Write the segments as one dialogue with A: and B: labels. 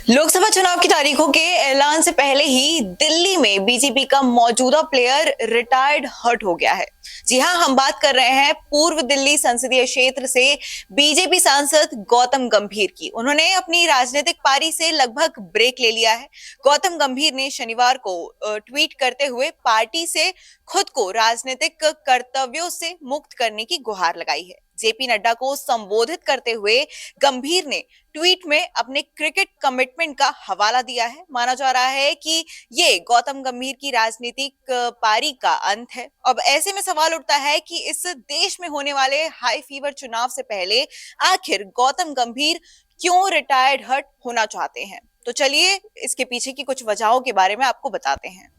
A: लोकसभा चुनाव की तारीखों के ऐलान से पहले ही दिल्ली में बीजेपी का मौजूदा प्लेयर रिटायर्ड हर्ट हो गया है। जी हां, हम बात कर रहे हैं पूर्व दिल्ली संसदीय क्षेत्र से बीजेपी सांसद गौतम गंभीर की। उन्होंने अपनी राजनीतिक पारी से लगभग ब्रेक ले लिया है। गौतम गंभीर ने शनिवार को ट्वीट करते हुए पार्टी से खुद को राजनीतिक कर्तव्यों से मुक्त करने की गुहार लगाई है। जेपी नड्डा को संबोधित करते हुए गंभीर ने ट्वीट में अपने क्रिकेट कमिटमेंट का हवाला दिया है। माना जा रहा है कि ये गौतम गंभीर की राजनीतिक पारी का अंत है। अब ऐसे में सवाल उठता है कि इस देश में होने वाले हाई फीवर चुनाव से पहले आखिर गौतम गंभीर क्यों रिटायर्ड हर्ट होना चाहते हैं। तो चलिए इसके पीछे की कुछ वजहों के बारे में आपको बताते हैं।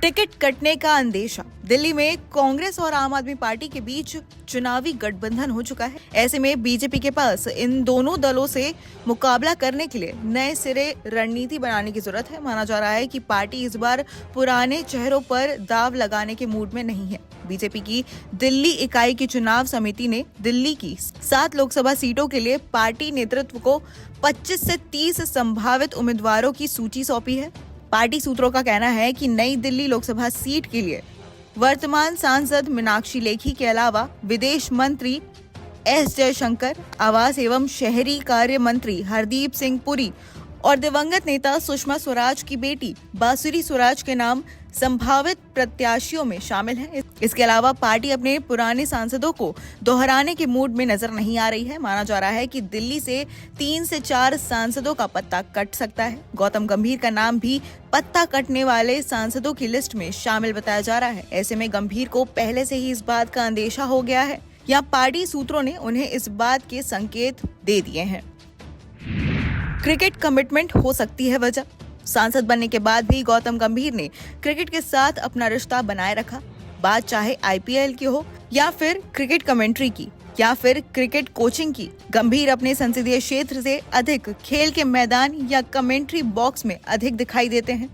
A: टिकट कटने का अंदेशा। दिल्ली में कांग्रेस और आम आदमी पार्टी के बीच चुनावी गठबंधन हो चुका है। ऐसे में बीजेपी के पास इन दोनों दलों से मुकाबला करने के लिए नए सिरे रणनीति बनाने की जरूरत है। माना जा रहा है कि पार्टी इस बार पुराने चेहरों पर दाव लगाने के मूड में नहीं है। बीजेपी की दिल्ली इकाई की चुनाव समिति ने दिल्ली की 7 लोकसभा सीटों के लिए पार्टी नेतृत्व को 25 से 30 संभावित उम्मीदवारों की सूची सौंपी है। पार्टी सूत्रों का कहना है कि नई दिल्ली लोकसभा सीट के लिए वर्तमान सांसद मीनाक्षी लेखी के अलावा विदेश मंत्री एस जयशंकर, आवास एवं शहरी कार्य मंत्री हरदीप सिंह पुरी और दिवंगत नेता सुषमा स्वराज की बेटी बांसुरी स्वराज के नाम संभावित प्रत्याशियों में शामिल हैं। इसके अलावा पार्टी अपने पुराने सांसदों को दोहराने के मूड में नजर नहीं आ रही है। माना जा रहा है कि दिल्ली से 3 से 4 सांसदों का पत्ता कट सकता है। गौतम गंभीर का नाम भी पत्ता कटने वाले सांसदों की लिस्ट में शामिल बताया जा रहा है। ऐसे में गंभीर को पहले से ही इस बात का अंदेशा हो गया है या पार्टी सूत्रों ने उन्हें इस बात के संकेत दे दिए हैं। क्रिकेट कमिटमेंट हो सकती है वजह। सांसद बनने के बाद भी गौतम गंभीर ने क्रिकेट के साथ अपना रिश्ता बनाए रखा। बात चाहे आईपीएल की हो या फिर क्रिकेट कमेंट्री की या फिर क्रिकेट कोचिंग की, गंभीर अपने संसदीय क्षेत्र से अधिक खेल के मैदान या कमेंट्री बॉक्स में अधिक दिखाई देते हैं।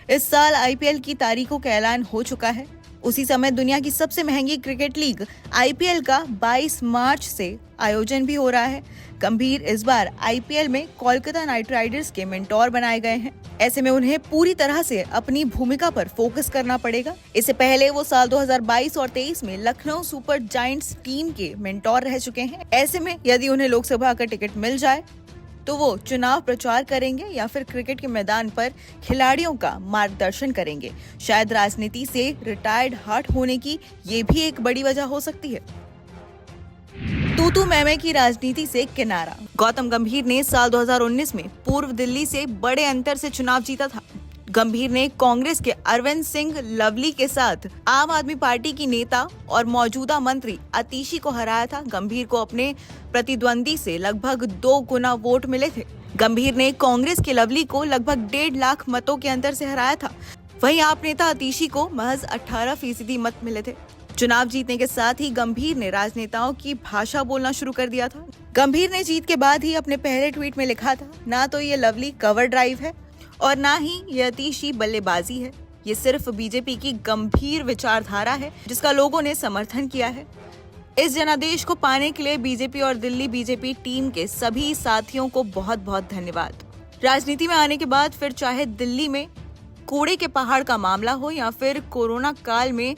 A: इस साल आईपीएल की तारीखों का ऐलान हो चुका है। उसी समय दुनिया की सबसे महंगी क्रिकेट लीग आईपीएल का 22 मार्च से आयोजन भी हो रहा है। गंभीर इस बार आईपीएल में कोलकाता नाइट राइडर्स के मेंटोर बनाए गए हैं। ऐसे में उन्हें पूरी तरह से अपनी भूमिका पर फोकस करना पड़ेगा। इससे पहले वो साल 2022 और 23 में लखनऊ सुपर जायंट्स टीम के मेंटोर रह चुके हैं। ऐसे में यदि उन्हें लोकसभा का टिकट मिल जाए तो वो चुनाव प्रचार करेंगे या फिर क्रिकेट के मैदान पर खिलाड़ियों का मार्गदर्शन करेंगे। शायद राजनीति से रिटायर्ड हर्ट होने की ये भी एक बड़ी वजह हो सकती है। तू मैमे की राजनीति से किनारा। गौतम गंभीर ने साल 2019 में पूर्व दिल्ली से बड़े अंतर से चुनाव जीता था। गंभीर ने कांग्रेस के अरविंद सिंह लवली के साथ आम आदमी पार्टी की नेता और मौजूदा मंत्री आतिशी को हराया था। गंभीर को अपने प्रतिद्वंदी से लगभग 2 गुना वोट मिले थे। गंभीर ने कांग्रेस के लवली को लगभग 1.5 लाख मतों के अंतर से हराया था। वहीं आप नेता आतिशी को महज 18% मत मिले थे। चुनाव जीतने के साथ ही गंभीर ने राजनेताओं की भाषा बोलना शुरू कर दिया था। गंभीर ने जीत के बाद ही अपने पहले ट्वीट में लिखा था, ना तो ये लवली कवर ड्राइव है और ना ही ये आतिशी बल्लेबाजी है। ये सिर्फ बीजेपी की गंभीर विचारधारा है जिसका लोगों ने समर्थन किया है। इस जनादेश को पाने के लिए बीजेपी और दिल्ली बीजेपी टीम के सभी साथियों को बहुत बहुत धन्यवाद। राजनीति में आने के बाद फिर चाहे दिल्ली में कूड़े के पहाड़ का मामला हो या फिर कोरोना काल में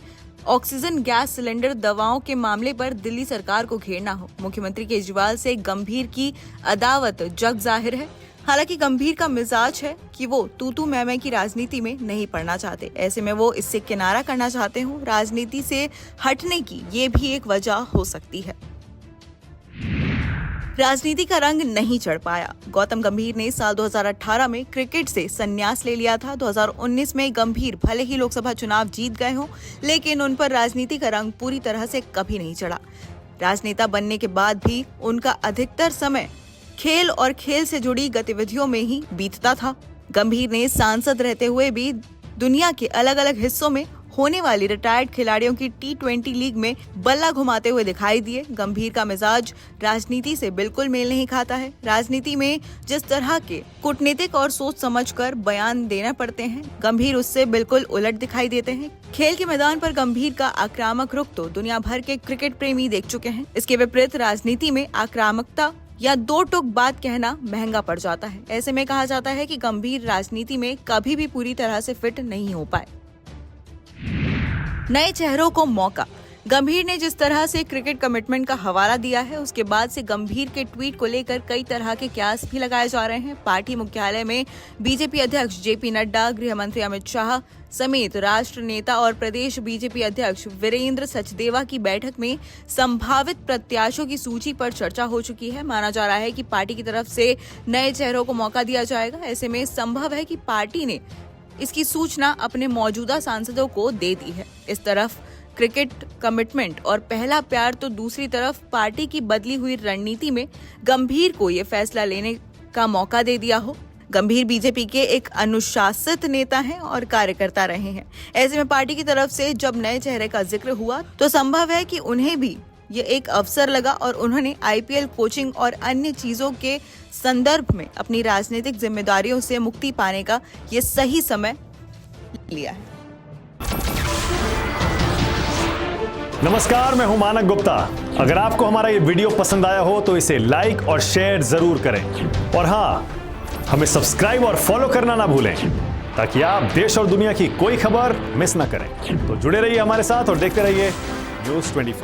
A: ऑक्सीजन गैस सिलेंडर दवाओं के मामले पर दिल्ली सरकार को घेरना हो, मुख्यमंत्री केजरीवाल से गंभीर की अदावत जग जाहिर है। हालांकि गंभीर का मिजाज है कि वो तू मैं की राजनीति में नहीं पड़ना चाहते। ऐसे में वो इससे किनारा करना चाहते हो। राजनीति से हटने की ये भी एक वजह हो सकती है। राजनीति का रंग नहीं चढ़ पाया। गौतम गंभीर ने साल 2018 में क्रिकेट से संन्यास ले लिया था। 2019 में गंभीर भले ही लोकसभा चुनाव जीत गए हों, लेकिन उन पर राजनीति का रंग पूरी तरह से कभी नहीं चढ़ा। राजनेता बनने के बाद भी उनका अधिकतर समय खेल और खेल से जुड़ी गतिविधियों में ही बीतता था। गंभीर ने सांसद रहते हुए भी दुनिया के अलग अलग हिस्सों में होने वाली रिटायर्ड खिलाड़ियों की T20 लीग में बल्ला घुमाते हुए दिखाई दिए। गंभीर का मिजाज राजनीति से बिल्कुल मेल नहीं खाता है। राजनीति में जिस तरह के कूटनीतिक और सोच समझकर बयान देना पड़ते हैं, गंभीर उससे बिल्कुल उलट दिखाई देते हैं। खेल के मैदान पर गंभीर का आक्रामक रुख तो दुनिया भर के क्रिकेट प्रेमी देख चुके हैं। इसके विपरीत राजनीति में आक्रामकता या दो टूक बात कहना महंगा पड़ जाता है। ऐसे में कहा जाता है कि गंभीर राजनीति में कभी भी पूरी तरह से फिट नहीं हो पाए। नए चेहरों को मौका। गंभीर ने जिस तरह से क्रिकेट कमिटमेंट का हवाला दिया है, उसके बाद से गंभीर के ट्वीट को लेकर कई तरह के क्यास भी लगाए जा रहे हैं। पार्टी मुख्यालय में बीजेपी अध्यक्ष जेपी नड्डा, गृह मंत्री अमित शाह समेत राष्ट्र नेता और प्रदेश बीजेपी अध्यक्ष वीरेंद्र सचदेवा की बैठक में संभावित प्रत्याशियों की सूची पर चर्चा हो चुकी है। माना जा रहा है कि पार्टी की तरफ से नए चेहरों को मौका दिया जाएगा। ऐसे में संभव है कि पार्टी ने इसकी सूचना अपने मौजूदा सांसदों को दे दी है। इस तरफ क्रिकेट कमिटमेंट और पहला प्यार, तो दूसरी तरफ पार्टी की बदली हुई रणनीति में गंभीर को ये फैसला लेने का मौका दे दिया हो। गंभीर बीजेपी के एक अनुशासित नेता हैं और कार्यकर्ता रहे हैं। ऐसे में पार्टी की तरफ से जब नए चेहरे का जिक्र हुआ तो संभव है कि उन्हें भी ये एक अवसर लगा और उन्होंने आईपीएल कोचिंग और अन्य चीजों के संदर्भ में अपनी राजनीतिक जिम्मेदारियों से मुक्ति पाने का ये सही समय लिया है।
B: नमस्कार, मैं हूं मानक गुप्ता। अगर आपको हमारा ये वीडियो पसंद आया हो तो इसे लाइक और शेयर जरूर करें और हाँ, हमें सब्सक्राइब और फॉलो करना ना भूलें ताकि आप देश और दुनिया की कोई खबर मिस ना करें। तो जुड़े रहिए हमारे साथ और देखते रहिए न्यूज़ 24।